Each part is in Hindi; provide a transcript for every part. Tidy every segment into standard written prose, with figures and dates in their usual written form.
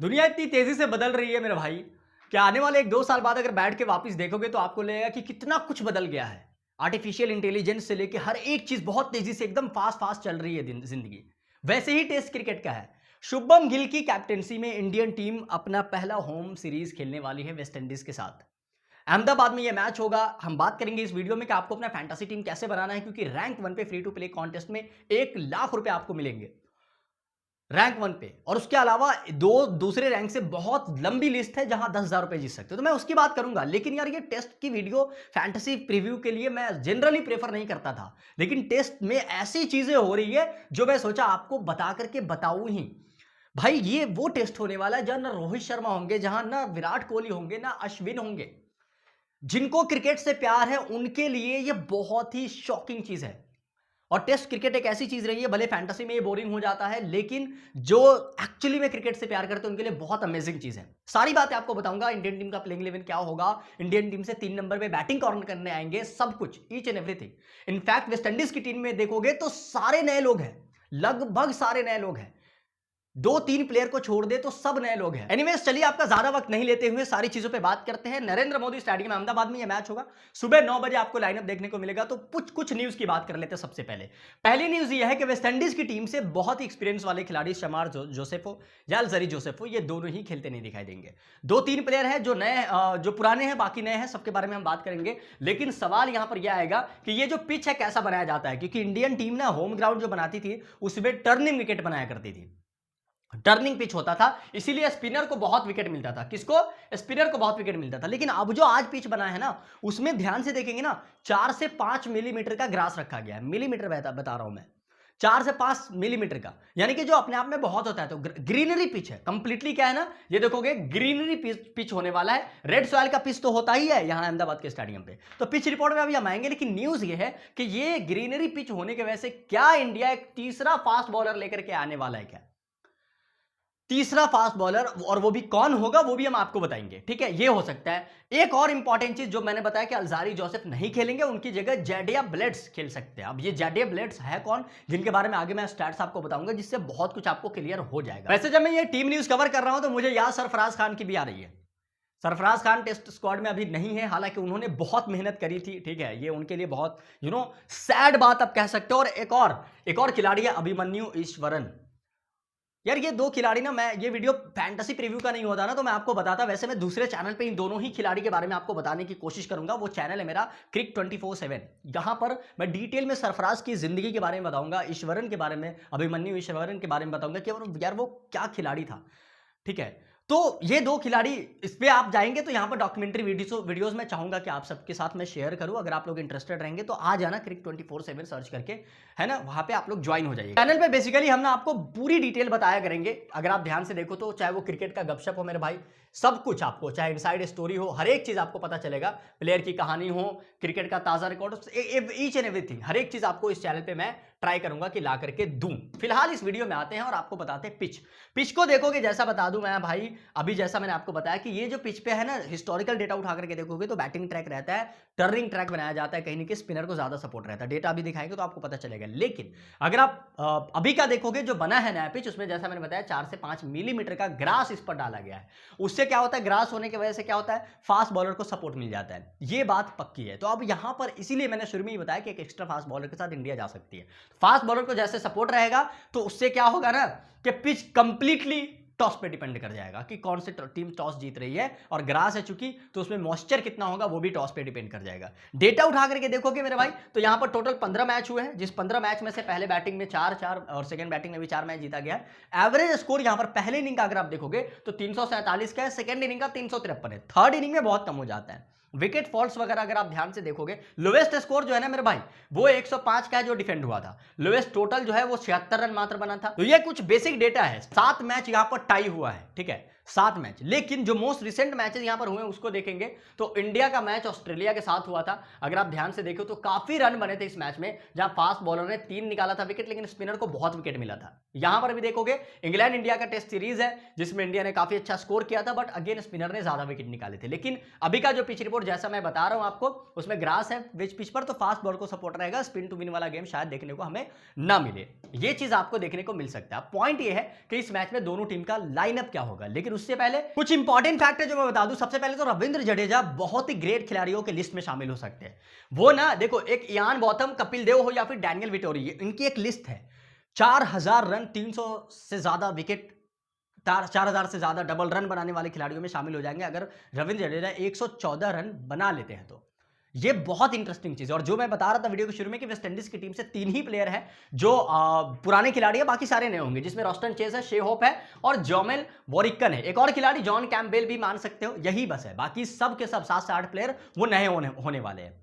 दुनिया इतनी तेजी से बदल रही है मेरे भाई कि आने वाले 1-2 साल बाद अगर बैठ के वापस देखोगे तो आपको लगेगा कि कितना कुछ बदल गया है। आर्टिफिशियल इंटेलिजेंस से लेके हर एक चीज बहुत तेजी से एकदम फास्ट फास्ट चल रही है जिंदगी। वैसे ही टेस्ट क्रिकेट का है। शुभम गिल की कैप्टेंसी में इंडियन टीम अपना पहला होम सीरीज खेलने वाली है वेस्ट इंडीज के साथ। अहमदाबाद में यह मैच होगा। हम बात करेंगे इस वीडियो में कि आपको अपना फैंटेसी टीम कैसे बनाना है, क्योंकि रैंक 1 पे फ्री टू प्ले कॉन्टेस्ट में 1 लाख रुपए आपको मिलेंगे रैंक 1 पे। और उसके अलावा दो दूसरे रैंक से बहुत लंबी लिस्ट है जहां 10,000 रुपए जीत सकते हो, तो मैं उसकी बात करूंगा। लेकिन यार ये टेस्ट की वीडियो फैंटेसी प्रीव्यू के लिए मैं जनरली प्रेफर नहीं करता था, लेकिन टेस्ट में ऐसी चीजें हो रही है जो मैं सोचा आपको बता करके बताऊं ही। भाई ये वो टेस्ट होने वाला है जहां ना रोहित शर्मा होंगे, जहां ना विराट कोहली होंगे, ना अश्विन होंगे। जिनको क्रिकेट से प्यार है उनके लिए ये बहुत ही शॉकिंग चीज है। और टेस्ट क्रिकेट एक ऐसी चीज रही है, भले फैंटेसी में ये बोरिंग हो जाता है, लेकिन जो एक्चुअली में क्रिकेट से प्यार करते हैं उनके लिए बहुत अमेजिंग चीज है। सारी बातें आपको बताऊंगा। इंडियन टीम का प्लेइंग 11 क्या होगा, इंडियन टीम से 3 नंबर पे बैटिंग कौन करने आएंगे, सब कुछ, each and everything. In fact West Indies की टीम में देखोगे तो सारे नए लोग हैं, लगभग सारे नए लोग हैं। 2-3 प्लेयर को छोड़ दे तो सब नए लोग हैं। एनीवेज चलिए आपका ज्यादा वक्त नहीं लेते हुए सारी चीजों पे बात करते हैं। नरेंद्र मोदी स्टेडियम अहमदाबाद में यह मैच होगा। सुबह 9 बजे आपको लाइनअप देखने को मिलेगा। तो कुछ न्यूज की बात कर लेते हैं। सबसे पहली न्यूज यह है कि वेस्ट इंडीज की टीम से बहुत ही एक्सपीरियंस वाले खिलाड़ी शमार जोसेफो या अल्जरी जोसेफो, ये दोनों ही खेलते नहीं दिखाई देंगे। 2-3 प्लेयर है जो नए, जो पुराने हैं, बाकी नए हैं, सबके बारे में हम बात करेंगे। लेकिन सवाल यहां पर यह आएगा कि ये जो पिच है कैसा बनाया जाता है, क्योंकि इंडियन टीम ना होम ग्राउंड जो बनाती थी उसमें टर्निंग विकेट बनाया करती थी। टर्निंग पिच होता था, इसीलिए स्पिनर को बहुत विकेट मिलता था। किसको? स्पिनर को बहुत विकेट मिलता था। लेकिन अब जो आज पिच बना है ना, उसमें ध्यान से देखेंगे ना, 4 से 5 मिलीमीटर का ग्रास रखा गया है। मिलीमीटर बता रहा हूं मैं, 4 से 5 मिलीमीटर का, यानी कि जो अपने आप में बहुत होता है। तो ग्रीनरी पिच है कंप्लीटली। क्या है ना, ये देखोगे ग्रीनरी पिच होने वाला है। रेड सॉइल का पिच तो होता ही है यहां अहमदाबाद के स्टेडियम पे। तो पिच रिपोर्ट में अभी हम आएंगे, लेकिन न्यूज ये है कि ये ग्रीनरी पिच होने की वजह से क्या इंडिया एक तीसरा फास्ट बॉलर लेकर के आने वाला है क्या? तीसरा फास्ट बॉलर, और वो भी कौन होगा वो भी हम आपको बताएंगे। ठीक है, ये हो सकता है। एक और इंपॉर्टेंट चीज जो मैंने बताया कि अल्जारी जोसेफ नहीं खेलेंगे, उनकी जगह जेडिया ब्लेड्स खेल सकते हैं। अब ये जेडिया ब्लेड्स है कौन, जिनके बारे में आगे मैं स्टैट्स आपको बताऊंगा, जिससे बहुत कुछ आपको क्लियर हो जाएगा। वैसे जब मैं ये टीम न्यूज कवर कर रहा हूं तो मुझे याद सरफराज खान की भी आ रही है। सरफराज खान टेस्ट स्क्वाड में अभी नहीं है, हालांकि उन्होंने बहुत मेहनत करी थी। ठीक है, ये उनके लिए बहुत सैड बात आप कह सकते हो। और एक और खिलाड़ी है अभिमन्यु ईश्वरन। यार ये दो खिलाड़ी ना, मैं ये वीडियो फैंटेसी प्रीव्यू का नहीं होता ना तो मैं आपको बताता। वैसे मैं दूसरे चैनल पे इन दोनों ही खिलाड़ी के बारे में आपको बताने की कोशिश करूंगा। वो चैनल है मेरा क्रिक 24/7। यहां पर मैं डिटेल में सरफराज की जिंदगी के बारे में बताऊंगा, ईश्वरन के बारे में, अभिमन्यु ईश्वरन के बारे में बताऊंगा कि यार वो क्या खिलाड़ी था। ठीक है, तो ये दो खिलाड़ी, इस पे आप जाएंगे तो यहाँ पर डॉक्यूमेंट्री वीडियोस मैं चाहूंगा कि आप सबके साथ मैं शेयर करूं। अगर आप लोग इंटरेस्टेड रहेंगे तो आ जाना क्रिक 24/7 सर्च करके, है ना, वहां पे आप लोग ज्वाइन हो जाइए। चैनल पे बेसिकली हम ना आपको पूरी डिटेल बताया करेंगे। अगर आप ध्यान से देखो तो चाहे वो क्रिकेट का गपशप हो मेरे भाई, सब कुछ आपको, चाहे इनसाइड स्टोरी हो, हर एक चीज आपको पता चलेगा। प्लेयर की कहानी हो, क्रिकेट का ताजा रिकॉर्ड, ईच एंड एवरीथिंग, हर एक चीज आपको इस चैनल पे मैं ट्राई करूंगा कि ला करके दूं। फिलहाल इस वीडियो में आते हैं और आपको बताते हैं पिच को देखोगे, जैसा बता दूं मैं भाई, अभी जैसा मैंने आपको बताया कि ये जो पिच पे है ना, हिस्टोरिकल डेटा उठा करके देखोगे तो बैटिंग ट्रैक रहता है, टर्निंग ट्रैक बनाया जाता है, कहीं ना कहीं स्पिनर को ज्यादा सपोर्ट रहता है। डेटा अभी दिखाएंगे तो आपको पता चलेगा। लेकिन अगर आप अभी का देखोगे जो बना है नया पिच, उसमें जैसा मैंने बताया 4 से 5 मिलीमीटर का ग्रास इस पर डाला गया है। उससे क्या होता है, ग्रास होने की वजह से क्या होता है, फास्ट बॉलर को सपोर्ट मिल जाता है। ये बात पक्की है। तो अब यहां पर इसीलिए मैंने शुरू में ही बताया कि एक एक्स्ट्रा फास्ट बॉलर के साथ इंडिया जा सकती है। फास्ट बॉलर को जैसे सपोर्ट रहेगा तो उससे क्या होगा ना कि पिच कंप्लीटली टॉस पे डिपेंड कर जाएगा कि कौन सी टीम टॉस जीत रही है। और ग्रास है चूंकि, तो उसमें मॉइस्चर कितना होगा वो भी टॉस पे डिपेंड कर जाएगा। डेटा उठा करके देखोगे मेरे भाई तो यहां पर टोटल 15 मैच हुए हैं, जिस 15 मैच में से पहले बैटिंग में 4-4 और सेकंड बैटिंग में भी 4 मैच जीता गया है। एवरेज स्कोर यहां पर पहले इनिंग का अगर आप देखोगे तो 347 का है, सेकंड इनिंग का 353 है, थर्ड इनिंग में बहुत कम हो जाता है। विकेट फॉल्स वगैरह अगर आप ध्यान से देखोगे, लोवेस्ट स्कोर जो है ना मेरे भाई वो 105 का है जो डिफेंड हुआ था। लोवेस्ट टोटल जो है वो 76 रन मात्र बना था। तो ये कुछ बेसिक डेटा है। 7 मैच यहां पर टाई हुआ है, ठीक है, 7 मैच। लेकिन जो मोस्ट रिसेंट मैचेस यहां पर हुए उसको देखेंगे तो इंडिया का मैच ऑस्ट्रेलिया के साथ हुआ था। अगर आप ध्यान से देखो तो काफी रन बने थे इस मैच में, जहां फास्ट बॉलर ने 3 निकाला था विकेट, लेकिन स्पिनर को बहुत विकेट मिला था। यहां पर भी देखोगे इंग्लैंड इंडिया का टेस्ट सीरीज है जिसमें इंडिया ने काफी अच्छा स्कोर किया था, बट अगेन स्पिनर ने ज्यादा विकेट निकाले थे। लेकिन अभी का जो पिच रिपोर्ट जैसा मैं बता रहा हूं आपको, उसमें ग्रास है विच पिच पर, तो फास्ट बॉलर को सपोर्ट रहेगा। स्पिन टू विन वाला गेम शायद देखने को हमें ना मिले, ये चीज आपको देखने को मिल सकता है। पॉइंट ये है कि इस मैच में दोनों टीम का लाइनअप क्या होगा, लेकिन उससे पहले कुछ इंपॉर्टेंट फैक्ट है जो मैं बता दूं। सबसे पहले तो रविंद्र जडेजा बहुत ही ग्रेट खिलाड़ियों के लिस्ट में शामिल हो सकते हैं। वो ना देखो, एक इयान बॉथम, कपिल देव हो या फिर डैनियल विटोरी, इनकी एक लिस्ट है। 4000 रन, 300 से ज्यादा विकेट, 4000 से ज्यादा डबल रन बनाने वाले खिलाड़ियों में शामिल हो जाएंगे अगर रविंद्र जडेजा 114 रन बना लेते हैं तो। ये बहुत इंटरेस्टिंग चीज है। और जो मैं बता रहा था वीडियो के शुरू में कि वेस्ट इंडीज की टीम से 3 ही प्लेयर हैं जो पुराने खिलाड़ी है, बाकी सारे नए होंगे, जिसमें रॉस्टन चेज है, शे होप है और जोमेल वॉरिकन है। एक और खिलाड़ी जॉन कैम्पबेल भी मान सकते हो, यही बस है। बाकी सब के सब 7 से 8 प्लेयर वो नए होने वाले हैं।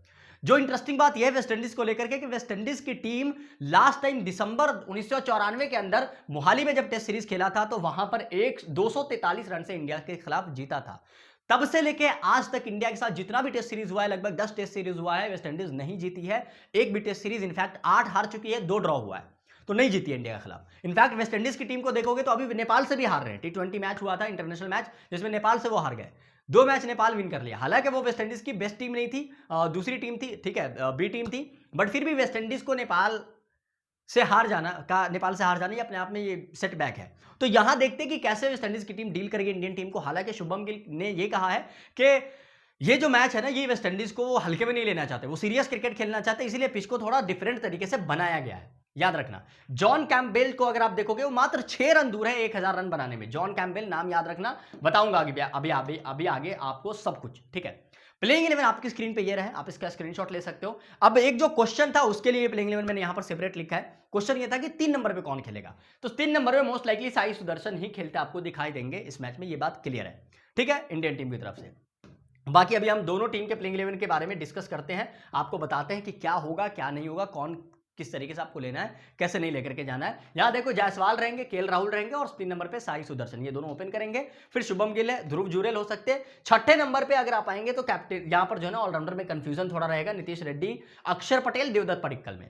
जो इंटरेस्टिंग बात यह है वेस्ट इंडीज को लेकर के कि वेस्ट इंडीज की टीम लास्ट टाइम दिसंबर 1994 के अंदर मोहाली में जब टेस्ट सीरीज खेला था तो वहां पर 243 रन से इंडिया के खिलाफ जीता था। तब से लेके आज तक इंडिया के साथ जितना भी टेस्ट सीरीज हुआ है, लगभग 10 टेस्ट सीरीज हुआ है, वेस्ट इंडीज नहीं जीती है एक भी टेस्ट सीरीज। इनफैक्ट 8 हार चुकी है, 2 ड्रॉ हुआ है, तो नहीं जीती है इंडिया के खिलाफ। इनफैक्ट वेस्ट इंडीज की टीम को देखोगे तो अभी नेपाल से भी हार रहे हैं। T20 मैच हुआ था, इंटरनेशनल मैच, जिसमें नेपाल से वो हार गए। 2 मैच नेपाल विन कर लिया। हालांकि वो वेस्ट इंडीज की बेस्ट टीम नहीं थी, दूसरी टीम थी, ठीक है, बी टीम थी, बट फिर भी वेस्ट इंडीज को नेपाल से हार जाना ये अपने आप में ये सेटबैक है। तो यहां देखते हैं कि कैसे वेस्ट इंडीज की टीम डील करेगी इंडियन टीम को। हालांकि शुभम गिल ने ये कहा है कि ये जो मैच है ना, ये वेस्ट इंडीज को वो हल्के में नहीं लेना चाहते, वो सीरियस क्रिकेट खेलना चाहते हैं, इसीलिए पिच को थोड़ा डिफरेंट तरीके से बनाया गया है। याद रखना, जॉन कैम्पबेल को अगर आप देखोगे वो मात्र 6 रन दूर है 1000 रन बनाने में। जॉन कैम्पबेल नाम याद रखना, बताऊंगा अभी आगे आपको सब कुछ, ठीक है। प्लेइंग 11 आपकी स्क्रीन पे ये रहे, आप इसका स्क्रीनशॉट ले सकते हो। अब एक जो क्वेश्चन था उसके लिए प्लेइंग 11 मैंने यहां पर सेपरेट लिखा है। क्वेश्चन ये था कि 3 नंबर पे कौन खेलेगा, तो 3 नंबर पे मोस्ट लाइकली साई सुदर्शन ही खेलते आपको दिखाई देंगे इस मैच में, ये बात क्लियर है, ठीक है, इंडियन टीम की तरफ से। बाकी अभी हम दोनों टीम के प्लेइंग 11 के बारे में डिस्कस करते हैं, आपको बताते हैं कि क्या होगा क्या नहीं होगा, कौन किस तरीके से आपको लेना है, कैसे नहीं लेकर के जाना है। यहां देखो जायसवाल रहेंगे, केएल राहुल रहेंगे और 3 नंबर पे साई सुदर्शन, ये दोनों ओपन करेंगे। फिर शुभम गिल है, ध्रुव जुरेल हो सकते हैं। 6ठे नंबर पे अगर आप आएंगे तो कैप्टन यहां पर जो है ना ऑलराउंडर में कंफ्यूजन थोड़ा रहेगा, नीतीश रेड्डी, अक्षर पटेल, देवदत्त पडिक्कल में।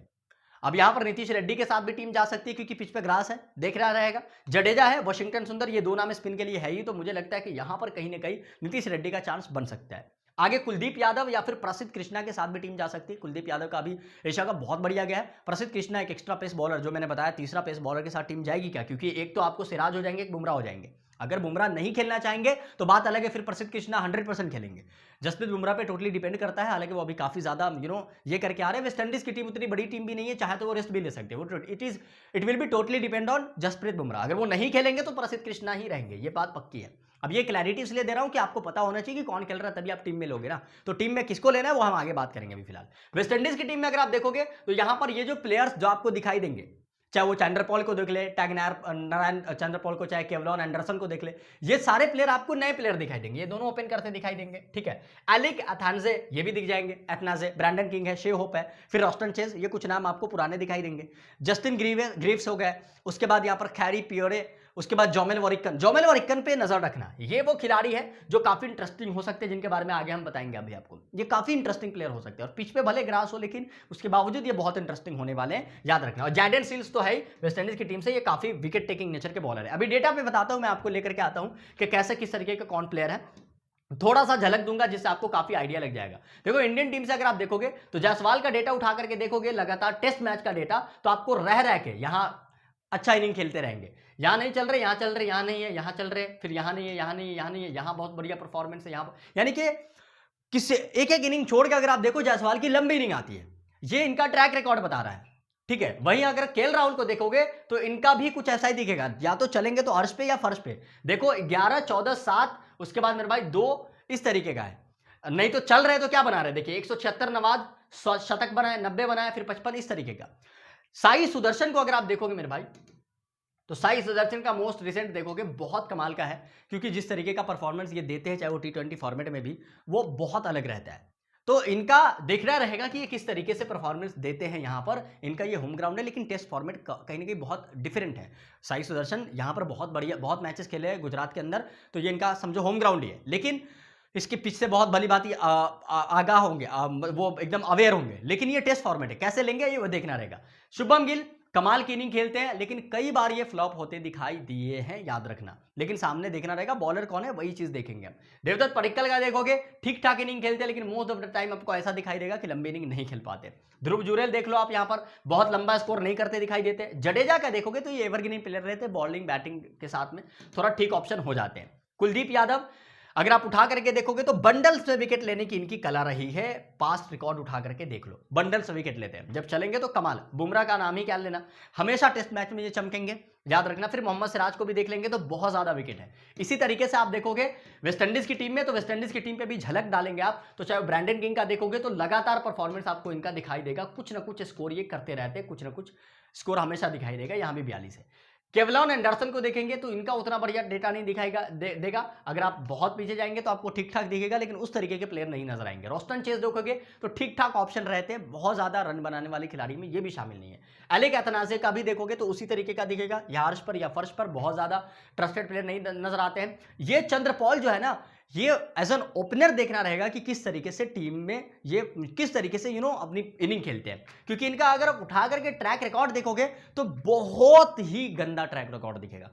अब यहां पर नीतीश रेड्डी के साथ भी टीम जा सकती है क्योंकि पिच पे ग्रास है, देख रहा रहेगा। जडेजा है, वाशिंगटन सुंदर, ये 2 नाम स्पिन के लिए है ही, तो मुझे लगता है कि यहां पर कहीं ना कहीं नीतीश रेड्डी का चांस बन सकता है। आगे कुलदीप यादव या फिर प्रसिद्ध कृष्णा के साथ भी टीम जा सकती है। कुलदीप यादव का भी एशिया का बहुत बढ़िया गया है। प्रसिद्ध कृष्णा एक एक्स्ट्रा पेस बॉलर, जो मैंने बताया तीसरा पेस बॉलर के साथ टीम जाएगी क्या, क्योंकि एक तो आपको सिराज हो जाएंगे, एक बुमराह हो जाएंगे। अगर बुमराह नहीं खेलना चाहेंगे तो बात अलग है, फिर प्रसिद्ध कृष्णा 100% खेलेंगे। जसप्रीत बुमराह पे टोटली डिपेंड करता है, हालांकि वो अभी काफी ज्यादा ये करके आ रहे हैं। वेस्ट इंडीज की टीम उतनी बड़ी टीम भी नहीं है, चाहे तो वो रेस्ट भी ले सकते हैं। वो it will be totally depend on Jasprit Bumrah. अगर वो नहीं खेलेंगे तो प्रसिद्ध कृष्णा ही रहेंगे, ये बात पक्की है। अब ये क्लैरिटी इसलिए दे रहा हूं कि आपको पता होना चाहिए कि कौन खेल रहा है, तभी आप टीम में लोगे ना। तो टीम में किसको लेना है वो हम आगे बात करेंगे। अभी फिलहाल वेस्ट इंडीज की टीम में अगर आप देखोगे तो यहां पर ये जो प्लेयर्स जो आपको दिखाई देंगे, चाहे वो चंद्रपॉल को देख ले, नारायण चंद्रपॉल को, चाहे केवलॉन एंडरसन को देख ले, ये सारे प्लेयर आपको नए प्लेयर दिखाई देंगे। ये दोनों ओपन करते दिखाई देंगे, ठीक है। एलिक अथानजे ये भी दिख जाएंगे, एथनाजे, ब्रैंडन किंग है, शे होप है, फिर रॉस्टन चेज, ये कुछ नाम आपको पुराने दिखाई देंगे। जस्टिन ग्रीव्स हो गए, उसके बाद यहाँ पर खैरी पियोरे, उसके बाद जोमेल वॉरिकन पे नजर रखना। ये वो खिलाड़ी है जो काफी इंटरेस्टिंग हो सकते हैं, जिनके बारे में आगे हम बताएंगे अभी आपको। ये काफी इंटरेस्टिंग प्लेयर हो सकते हैं और पिच पे भले ग्रास हो, लेकिन उसके बावजूद ये बहुत इंटरेस्टिंग होने वाले हैं, याद रखना। और जैडेन सील्स तो है वेस्ट इंडीज की टीम से, ये काफी विकेट टेकिंग नेचर के बॉलर है। अभी डेटा पे बताता हूं मैं आपको, लेकर के आता हूं कि कैसे किस तरीके का कौन प्लेयर है, थोड़ा सा झलक दूंगा जिससे आपको काफी आइडिया लग जाएगा। देखो इंडियन टीम से अगर आप देखोगे तो जायसवाल का डेटा उठा करके देखोगे, लगातार टेस्ट मैच का डेटा, तो आपको रह के यहां अच्छा इनिंग खेलते रहेंगे। यहां नहीं चल रहे, यहां चल रहे, यहां नहीं है, यहां चल रहे, फिर यहां नहीं है, यहां नहीं है, यहां नहीं है, यहां बहुत बढ़िया परफॉर्मेंस है, यहां यानी कि किससे एक इनिंग छोड़ के अगर आप देखो जायसवाल की लंबी इनिंग आती है, ये इनका ट्रैक रिकॉर्ड बता रहा है, ठीक है। वहीं अगर केएल राहुल को देखोगे तो इनका भी कुछ ऐसा ही दिखेगा, या तो चलेंगे तो अर्श पे या फर्श पे। देखो 11, 14, 7, उसके बाद मेरे भाई 2 इस तरीके का है। नहीं तो चल रहे तो क्या बना रहे, देखिए 176 नवाज, शतक बनाए, 90 बनाए, फिर 55, इस तरीके का। साई सुदर्शन को अगर आप देखोगे मेरे भाई, तो साई सुदर्शन का मोस्ट रिसेंट देखोगे बहुत कमाल का है, क्योंकि जिस तरीके का परफॉर्मेंस ये देते हैं, चाहे वो T20 फॉर्मेट में भी, वो बहुत अलग रहता है। तो इनका देखना रहेगा कि ये किस तरीके से परफॉर्मेंस देते हैं। यहाँ पर इनका ये होम ग्राउंड है, लेकिन टेस्ट फॉर्मेट कहीं ना कहीं बहुत डिफरेंट है। साई सुदर्शन यहाँ पर बहुत बढ़िया, बहुत मैचेस खेले हैं गुजरात के अंदर, तो ये इनका समझो होम ग्राउंड ही है, लेकिन इसके पिच से बहुत भली बात आगाह होंगे, वो एकदम अवेयर होंगे। लेकिन ये टेस्ट फॉर्मेट है, कैसे लेंगे ये वो देखना रहेगा। शुभम गिल कमाल की इनिंग खेलते हैं, लेकिन कई बार ये फ्लॉप होते दिखाई दिए हैं, याद रखना। लेकिन सामने देखना रहेगा बॉलर कौन है, वही चीज देखेंगे हम। देवदत्त पडिक्कल का देखोगे ठीक ठाक इनिंग खेलते हैं, लेकिन मोस्ट ऑफ द टाइम आपको ऐसा दिखाई देगा कि लंबी इनिंग नहीं खेल पाते। ध्रुव जुरेल देख लो आप, यहाँ पर बहुत लंबा स्कोर नहीं करते दिखाई देते। जडेजा का देखोगे तो ये एवरग्रीन प्लेयर रहते हैं, बॉलिंग बैटिंग के साथ में थोड़ा ठीक ऑप्शन हो जाते हैं। कुलदीप यादव अगर आप उठा करके देखोगे तो बंडल से विकेट लेने की इनकी कला रही है। पास्ट रिकॉर्ड उठा करके देख लो, बंडल से विकेट लेते हैं, जब चलेंगे तो कमाल। बुमराह का नाम ही क्या लेना, हमेशा टेस्ट मैच में ये चमकेंगे, याद रखना। फिर मोहम्मद सिराज को भी देख लेंगे तो बहुत ज्यादा विकेट है। इसी तरीके से आप देखोगे वेस्टइंडीज की टीम में, तो वेस्टइंडीज की टीम पे भी झलक डालेंगे आप, तो चाहे ब्रैंडन किंग का देखोगे तो लगातार परफॉर्मेंस आपको इनका दिखाई देगा, कुछ ना कुछ स्कोर ये करते रहते हैं, कुछ ना कुछ स्कोर हमेशा दिखाई देगा। यहाँ भी 42 है। केवलॉन एंडरसन को देखेंगे तो इनका उतना बढ़िया डेटा नहीं दिखाएगा देगा। अगर आप बहुत पीछे जाएंगे तो आपको ठीक ठाक दिखेगा, लेकिन उस तरीके के प्लेयर नहीं नजर आएंगे। रोस्टन चेस देखोगे तो ठीक ठाक ऑप्शन रहते हैं, बहुत ज्यादा रन बनाने वाले खिलाड़ी में ये भी शामिल नहीं है। एलेक एथनाजे का भी देखोगे तो उसी तरीके का दिखेगा, या अर्श पर या फर्श पर बहुत ज्यादा ट्रस्टेड प्लेयर नहीं नजर आते हैं। ये चंद्रपॉल जो है ना, ये एज एन ओपनर देखना रहेगा कि किस तरीके से टीम में ये किस तरीके से अपनी इनिंग खेलते हैं, क्योंकि इनका अगर आप उठा करके ट्रैक रिकॉर्ड देखोगे तो बहुत ही गंदा ट्रैक रिकॉर्ड दिखेगा।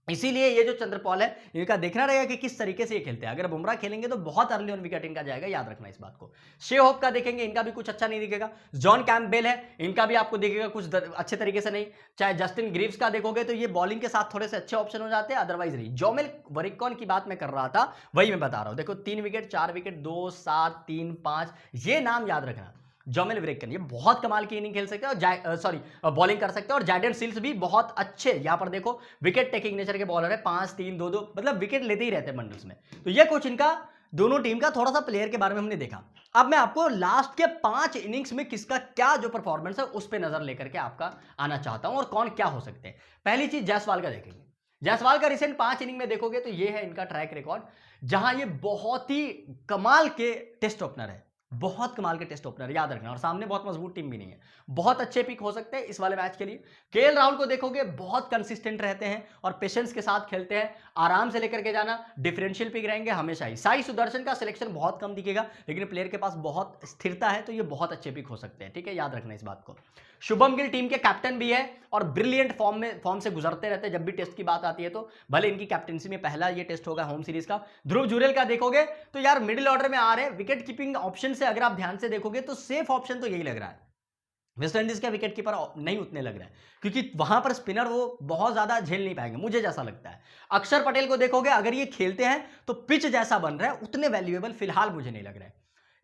इसीलिए ये जो चंद्रपॉल है, इनका देखना रहेगा कि किस तरीके से ये खेलते हैं। अगर बुमराह खेलेंगे तो बहुत अर्ली ऑन विकेट इनका जाएगा, याद रखना इस बात को। शे होप का देखेंगे, इनका भी कुछ अच्छा नहीं दिखेगा। जॉन कैम्पबेल है, इनका भी आपको दिखेगा कुछ अच्छे तरीके से नहीं। चाहे जस्टिन ग्रीव्स का देखोगे तो ये बॉलिंग के साथ थोड़े से अच्छे ऑप्शन हो जाते हैं, अदरवाइज नहीं। जोमेल वरिकॉन की बात मैं कर रहा था, वही मैं बता रहा हूं। देखो 3 विकेट 4 विकेट 2 7 3 5, ये नाम याद रखना। जोमेल विरेकन ये बहुत कमाल की इनिंग खेल सकते हैं और बॉलिंग कर सकते हैं। और जैडन सील्स भी बहुत अच्छे, यहां पर देखो विकेट टेकिंग नेचर के बॉलर है, 5 3 2 2, मतलब विकेट लेते ही रहते हैं बंडल्स में। तो ये कुछ इनका दोनों टीम का थोड़ा सा प्लेयर के बारे में हमने देखा। अब मैं आपको लास्ट के 5 इनिंग्स में किसका क्या जो परफॉर्मेंस है उस पर नजर लेकर के आपका आना चाहता हूं, और कौन क्या हो सकते हैं। पहली चीज जायसवाल का देखेंगे। जायसवाल का रिसेंट 5 इनिंग में देखोगे तो ये है इनका ट्रैक रिकॉर्ड, जहां ये बहुत ही कमाल के टेस्ट ओपनर है, बहुत कमाल के टेस्ट ओपनर, याद रखना। और सामने बहुत मजबूत टीम भी नहीं है, बहुत अच्छे पिक हो सकते हैं इस वाले मैच के लिए। केएल राहुल को देखोगे बहुत कंसिस्टेंट रहते हैं और पेशेंस के साथ खेलते हैं, आराम से लेकर के जाना, डिफरेंशियल पिक रहेंगे हमेशा ही। साई सुदर्शन का सिलेक्शन बहुत कम दिखेगा, लेकिन प्लेयर के पास बहुत स्थिरता है, तो ये बहुत अच्छे पिक हो सकते हैं, ठीक है, याद रखना इस बात को। शुभम गिल टीम के कैप्टन भी है और ब्रिलियंट फॉर्म से गुजरते रहते हैं जब भी टेस्ट की बात आती है, तो भले इनकी कैप्टनसी में पहला ये टेस्ट होगा होम सीरीज का। ध्रुव जुरेल का देखोगे तो यार मिडिल ऑर्डर में आ रहे हैं, विकेट कीपिंग ऑप्शन से अगर आप ध्यान से देखोगे तो सेफ ऑप्शन तो यही लग रहा है। वेस्ट इंडीज का विकेट कीपर नहीं उतने लग रहा है, क्योंकि वहां पर स्पिनर वो बहुत ज्यादा झेल नहीं पाएंगे, मुझे जैसा लगता है। अक्षर पटेल को देखोगे, अगर ये खेलते हैं तो पिच जैसा बन रहा है उतने वैल्यूएबल फिलहाल मुझे नहीं लग रहा है,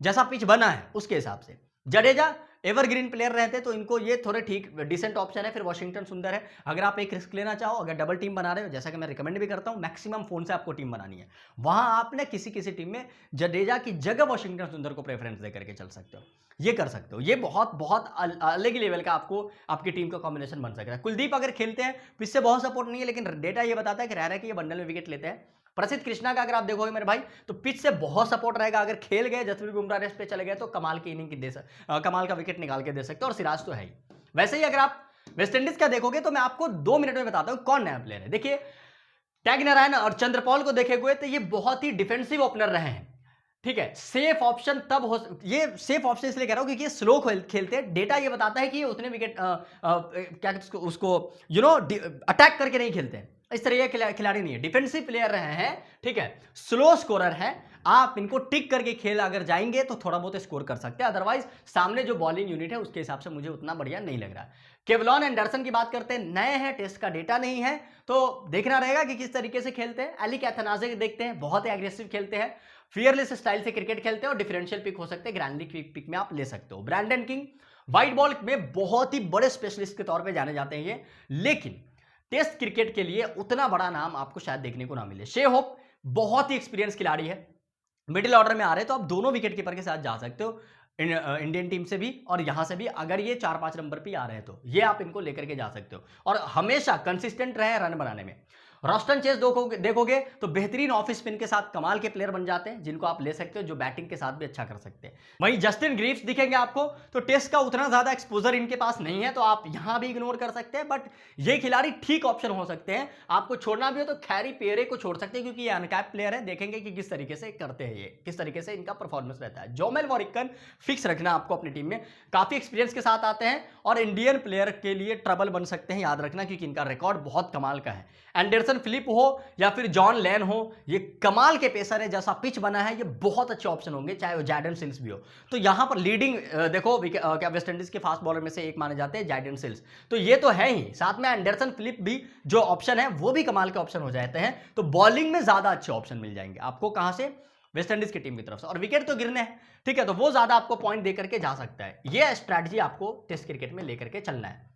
जैसा पिच बना है उसके हिसाब से। जडेजा एवरग्रीन प्लेयर रहते तो इनको ये थोड़े ठीक डिसेंट ऑप्शन है। फिर वॉशिंगटन सुंदर है, अगर आप एक रिस्क लेना चाहो, अगर डबल टीम बना रहे हो, जैसा कि मैं रिकमेंड भी करता हूं, मैक्सिमम फोन से आपको टीम बनानी है, वहां आपने किसी टीम में जडेजा की जगह वॉशिंगटन सुंदर को प्रेफरेंस देकर के चल सकते हो, ये कर सकते हो। ये बहुत अलग ही लेवल का आपको आपकी टीम का कॉम्बिनेशन बन सकता है। कुलदीप अगर खेलते हैं, पिच से बहुत सपोर्ट नहीं है, लेकिन डेटा ये बताता है कि रह रहा है कि ये बंडल में विकेट लेते हैं। प्रसिद्ध कृष्णा का अगर आप देखोगे मेरे भाई, तो पिच से बहुत सपोर्ट रहेगा, अगर खेल गए, जसप्रीत बुमराह रेस्ट पे चले गए तो कमाल की इनिंग की कमाल का विकेट निकाल के दे सकते हो। और सिराज तो है ही। वैसे ही अगर आप वेस्ट इंडीज का देखोगे तो मैं आपको 2 मिनट में बताता हूं कौन नया प्लेयर है। देखिए टैग नारायण और चंद्रपॉल को देखे हुए तो ये बहुत ही डिफेंसिव ओपनर रहे हैं, ठीक है। सेफ ऑप्शन तब हो, ये सेफ ऑप्शन इसलिए कह रहा हूं क्योंकि ये स्लो खेलते हैं। डेटा ये बताता है कि ये उतने विकेट क्या उसको अटैक करके नहीं खेलते हैं, इस तरह के खिलाड़ी नहीं है, डिफेंसिव प्लेयर रहे हैं, ठीक है, स्लो स्कोरर है। आप इनको टिक करके खेल अगर जाएंगे तो थोड़ा बहुत स्कोर कर सकते हैं, अदरवाइज सामने जो बॉलिंग यूनिट है उसके हिसाब से मुझे उतना बढ़िया नहीं लग रहा। केवलॉन एंडरसन की बात करते हैं, नए हैं, टेस्ट का डेटा नहीं है, तो देखना रहेगा कि किस तरीके से खेलते हैं। एलिक एथनाजे देखते हैं, बहुत एग्रेसिव खेलते हैं, फियरलेस स्टाइल से क्रिकेट खेलते हैं और डिफरेंशियल पिक हो सकते हैं, ग्रैंड लीग पिक में आप ले सकते हो। ब्रैंडन किंग व्हाइट बॉल में बहुत ही बड़े स्पेशलिस्ट के तौर पे जाने जाते हैं ये, लेकिन टेस्ट क्रिकेट के लिए उतना बड़ा नाम आपको शायद देखने को ना मिले। शे होप बहुत ही एक्सपीरियंस खिलाड़ी है, मिडिल ऑर्डर में आ रहे हैं तो आप दोनों विकेट कीपर के साथ जा सकते हो, इंडियन टीम से भी और यहां से भी। अगर ये 4-5 नंबर पे आ रहे हैं तो ये आप इनको लेकर के जा सकते हो और हमेशा कंसिस्टेंट रहे रन बनाने में। रोस्टन चेस देखोगे तो बेहतरीन ऑफ स्पिन के साथ कमाल के प्लेयर बन जाते हैं, जिनको आप ले सकते हो, जो बैटिंग के साथ भी अच्छा कर सकते हैं। वहीं जस्टिन ग्रीव्स दिखेंगे आपको, तो टेस्ट का उतना ज्यादा एक्सपोजर इनके पास नहीं है, तो आप यहां भी इग्नोर कर सकते हैं, बट ये खिलाड़ी ठीक ऑप्शन हो सकते हैं। आपको छोड़ना भी हो तो खैरी पेरे को छोड़ सकते हैं, क्योंकि ये अनकैप प्लेयर है, देखेंगे कि किस तरीके से करते हैं, ये किस तरीके से इनका परफॉर्मेंस रहता है। जोमेल वॉरिकन फिक्स रखना आपको अपनी टीम में, काफी एक्सपीरियंस के साथ आते हैं और इंडियन प्लेयर के लिए ट्रबल बन सकते हैं, याद रखना, क्योंकि इनका रिकॉर्ड बहुत कमाल का है। एंडरसन एंडरसन फिलिप हो या फिर जॉन लेन हो, ये कमाल के पेसर है। जैसा पिच बना है ये बहुत अच्छे ऑप्शन होंगे, चाहे वो जैडन सिल्स भी हो। तो यहां पर लीडिंग देखो क्या वेस्ट इंडीज के फास्ट बॉलर में से एक माने जाते हैं जैडन सिल्स, तो ये तो है ही, साथ में एंडरसन फिलिप भी जो ऑप्शन है वो भी कमाल के ऑप्शन हो जाते हैं। तो बॉलिंग में ज्यादा अच्छे ऑप्शन मिल जाएंगे आपको, कहां से, वेस्ट इंडीज की टीम की तरफ से। और विकेट तो गिरने हैं, ठीक है, तो वो ज्यादा आपको पॉइंट देकर के जा सकता है। ये स्ट्रैटेजी आपको टेस्ट क्रिकेट में लेकर के चलना है।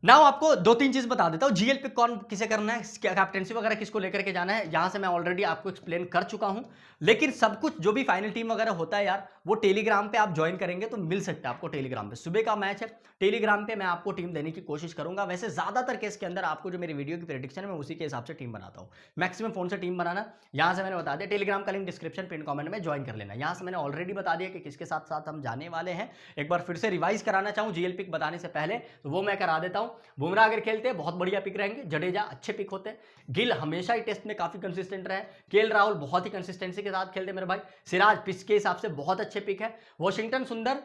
नाउ आपको दो तीन चीज बता देता हूं, जीएल पिक कौन किसे करना है, कैप्टेंसी वगैरह किसको लेकर के जाना है, यहां से मैं ऑलरेडी आपको एक्सप्लेन कर चुका हूं। लेकिन सब कुछ जो भी फाइनल टीम वगैरह होता है यार, वो टेलीग्राम पे आप ज्वाइन करेंगे तो मिल सकता है आपको। टेलीग्राम पे सुबह का मैच है, टेलीग्राम पे मैं आपको टीम देने की कोशिश करूंगा। वैसे ज्यादातर केस के अंदर आपको जो मेरी वीडियो की प्रेडिक्शन है मैं उसी के हिसाब से टीम बनाता हूं। मैक्सिमम फोन से टीम बनाना, यहां से मैंने बता दिया, टेलीग्राम का लिंक डिस्क्रिप्शन पिन कमेंट में ज्वाइन कर लेना। यहां से मैंने ऑलरेडी बता दिया कि किसके साथ साथ हम जाने वाले हैं। एक बार फिर से रिवाइज कराना चाहूं जीएल पिक बताने से पहले तो वो मैं करा देता हूं। बुमराह अगर खेलते हैं बहुत बढ़िया पिक रहेंगे, जडेजा अच्छे पिक होते हैं, गिल हमेशा ही टेस्ट में काफी कंसिस्टेंट रहे, केएल राहुल बहुत ही कंसिस्टेंसी के साथ खेलते मेरे भाई, सिराज पिच के हिसाब से बहुत अच्छे पिक है, वॉशिंगटन सुंदर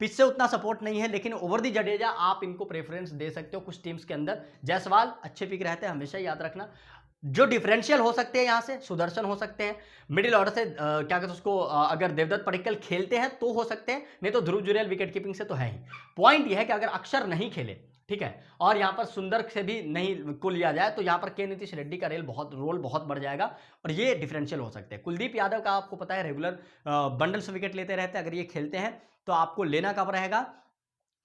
पिच से उतना सपोर्ट नहीं है लेकिन ओवर दी जडेजा आप इनको प्रेफरेंस दे सकते हो कुछ टीम्स के अंदर। जायसवाल अच्छे पिक रहते हैं, हमेशा याद रखना। जो डिफरेंशियल हो सकते हैं यहां से सुदर्शन हो सकते हैं, मिडिल ऑर्डर से क्या कहते हैं उसको, अगर देवदत्त पडिक्कल खेलते हैं तो हो सकते हैं, नहीं तो ध्रुव जुरैल विकेट कीपिंग से तो है ही। पॉइंट यह है कि अगर अक्षर नहीं खेले, ठीक है, और यहां पर सुंदर से भी नहीं को लिया जाए तो यहां पर के नीतीश रेड्डी का रोल बहुत बढ़ जाएगा और ये डिफरेंशियल हो सकते हैं। कुलदीप यादव का आपको पता है रेगुलर बंडल्स विकेट लेते रहते हैं, अगर ये खेलते हैं तो आपको लेना कब रहेगा,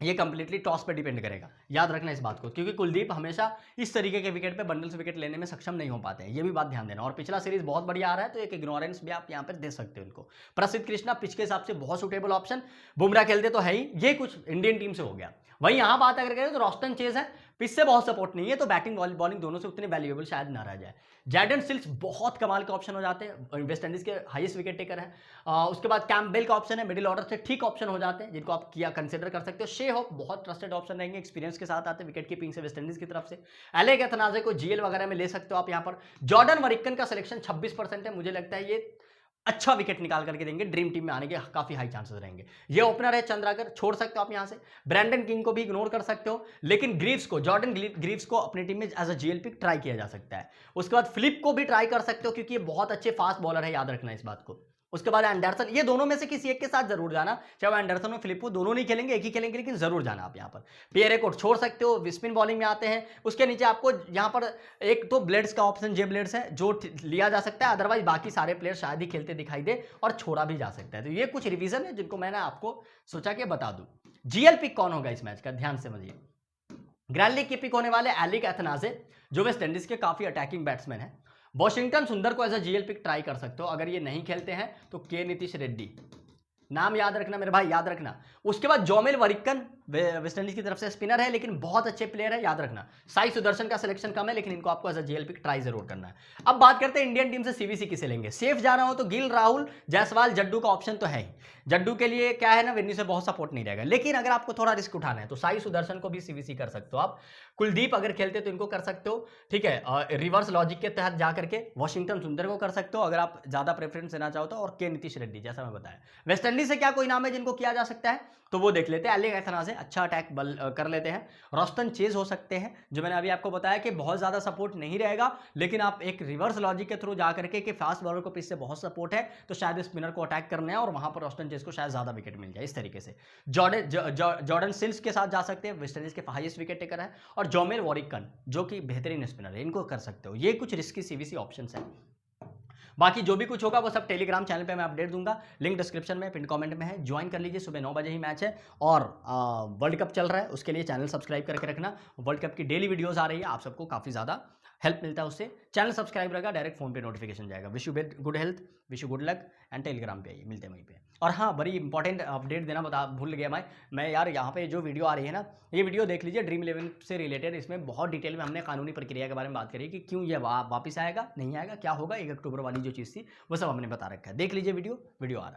ये कंप्लीटली टॉस पे डिपेंड करेगा, याद रखना इस बात को, क्योंकि कुलदीप हमेशा इस तरीके के विकेट पे बंडल्स विकेट लेने में सक्षम नहीं हो पाते हैं, ये भी बात ध्यान देना। और पिछला सीरीज बहुत बढ़िया आ रहा है तो एक इग्नोरेंस भी आप यहां पर दे सकते हो इनको। प्रसिद्ध कृष्णा पिच के हिसाब से बहुत सुटेबल ऑप्शन, बुमराह खेलते तो है ही, ये कुछ इंडियन टीम से हो गया। वहीं यहां बात अगर करें तो रोस्टन चेज है, पिच से बहुत सपोर्ट नहीं है तो बैटिंग बॉलिंग दोनों से उतने वैल्यूएबल शायद ना रह जाए। जैडन सिल्स बहुत कमाल के ऑप्शन हो जाते हैं, वेस्ट इंडीज के हाईएस्ट विकेट टेकर है। उसके बाद कैम्पबेल का ऑप्शन है, मिडिल ऑर्डर से ठीक ऑप्शन हो जाते हैं जिनको आप किया कंसिडर कर सकते हो। शे होप बहुत ट्रस्टेड ऑप्शन रहेंगे, एक्सपीरियंस के साथ आते हैं विकेट कीपिंग से वेस्ट इंडीज की तरफ से। एलेक एथनाजे को जीएल वगैरह में ले सकते हो आप। यहाँ पर जॉर्डन मरिक्कन का सिलेक्शन 26% है, मुझे लगता है ये अच्छा विकेट निकाल करके देंगे, ड्रीम टीम में आने के काफी हाई चांसेस रहेंगे। ये ओपनर है चंद्राकर, छोड़ सकते हो आप यहां से। ब्रैंडन किंग को भी इग्नोर कर सकते हो, लेकिन ग्रीव्स को, जॉर्डन ग्रीव्स को अपनी टीम में as a GL pick try किया जा सकता है। उसके बाद फिलिप को भी ट्राई कर सकते हो क्योंकि ये बहुत अच्छे फास्ट बॉलर है, याद रखना इस बात को। उसके बाद एंडरसन, ये दोनों में से किसी एक के साथ जरूर जाना, चाहे वो एंडरसन और फिलिप, दोनों नहीं खेलेंगे, एक ही खेलेंगे, लेकिन जरूर जाना आप यहाँ पर। पियरे को छोड़ सकते हो, स्पिन बॉलिंग में आते हैं। उसके नीचे आपको यहाँ पर एक तो ब्लेड्स का ऑप्शन, जे ब्लेड्स है जो लिया जा सकता है, अदरवाइज बाकी सारे प्लेयर शायद ही खेलते दिखाई दे और छोड़ा भी जा सकता है। तो ये कुछ रिवीजन है जिनको मैंने आपको सोचा कि बता दूं। जीएल पिक कौन होगा इस मैच का, ध्यान से समझिए। ग्रैंड लीग के पिक होने वाले एलिक एथनाजे, जो वेस्ट इंडीज के काफी अटैकिंग बैट्समैन है। वॉशिंगटन सुंदर को as a GL pick try कर सकते हो, अगर ये नहीं खेलते हैं तो के नीतीश रेड्डी, नाम याद रखना मेरे भाई, याद रखना। उसके बाद जोमेल वरिक्कन, वेस्ट इंडीज की तरफ से स्पिनर है लेकिन बहुत अच्छे प्लेयर है, याद रखना। साई सुदर्शन का सिलेक्शन कम है लेकिन इनको आपको as a GL pick try जरूर करना है। अब बात करते हैं इंडियन टीम से सीवीसी किसे लेंगे। सेफ जाना हो तो गिल, राहुल, जायसवाल, जड्डू का ऑप्शन तो है ही। जड्डू के लिए क्या है ना, वेन्यू से बहुत सपोर्ट नहीं रहेगा, लेकिन अगर आपको थोड़ा रिस्क उठाना है तो साई सुदर्शन को भी सीवीसी कर सकते हो आप। कुलदीप अगर खेलते तो इनको कर सकते हो, ठीक है, रिवर्स लॉजिक के तहत जाकर के वॉशिंगटन सुंदर को कर सकते हो अगर आप ज्यादा प्रेफरेंस देना चाहो तो, और के नीतीश रेड्डी जैसा मैं बताया। वेस्ट इंडीज से क्या कोई नाम है जिनको किया जा सकता है तो वो देख लेते हैं। एलिक एथनाजे अच्छा अटैक कर लेते हैं। रोस्टन चेज हो सकते हैं, जो मैंने अभी आपको बताया कि बहुत ज्यादा सपोर्ट नहीं रहेगा, लेकिन आप एक रिवर्स लॉजिक के थ्रू जाकर के फास्ट बॉलर को पिच से बहुत सपोर्ट है तो शायद स्पिनर को अटैक करना है और वहां पर रोस्टन चेज को शायद ज्यादा विकेट मिल जाए। इस तरीके से जॉर्डन सिल्स के साथ जा सकते हैं, वेस्ट इंडीज के हाईएस्ट विकेट टेकर है। और जोमेल वॉरिक्कन जो कि बेहतरीन स्पिनर है, इनको कर सकते हो। ये कुछ रिस्की सीवीसी ऑप्शंस हैं। बाकी जो भी कुछ होगा वो सब टेलीग्राम चैनल पे मैं अपडेट दूंगा, लिंक डिस्क्रिप्शन में पिन कमेंट में है, ज्वाइन कर लीजिए। सुबह 9 बजे ही मैच है और वर्ल्ड कप चल रहा है, उसके लिए चैनल सब्सक्राइब करके रखना। वर्ल्ड कप की डेली वीडियोस आ रही है, आप सबको काफ़ी ज़्यादा हेल्प मिलता है उससे। चैनल सब्सक्राइब रहेगा, डायरेक्ट फोन पे नोटिफिकेशन जाएगा। Wish you good health, wish you good luck and Telegram पे आइए, मिलते हैं वहीं पे। और हाँ, बड़ी इंपॉर्टेंट अपडेट देना भूल गया मैं यार, यहाँ पे जो वीडियो आ रही है ना, ये वीडियो देख लीजिए, ड्रीम 11 से रिलेटेड। इसमें बहुत डिटेल में हमने कानूनी प्रक्रिया के बारे में बात करी कि क्यों ये वापस आएगा, नहीं आएगा, क्या होगा, 1 अक्टूबर वाली जो चीज़ थी वो सब हमने बता रखा है। देख लीजिए वीडियो आ रहा है।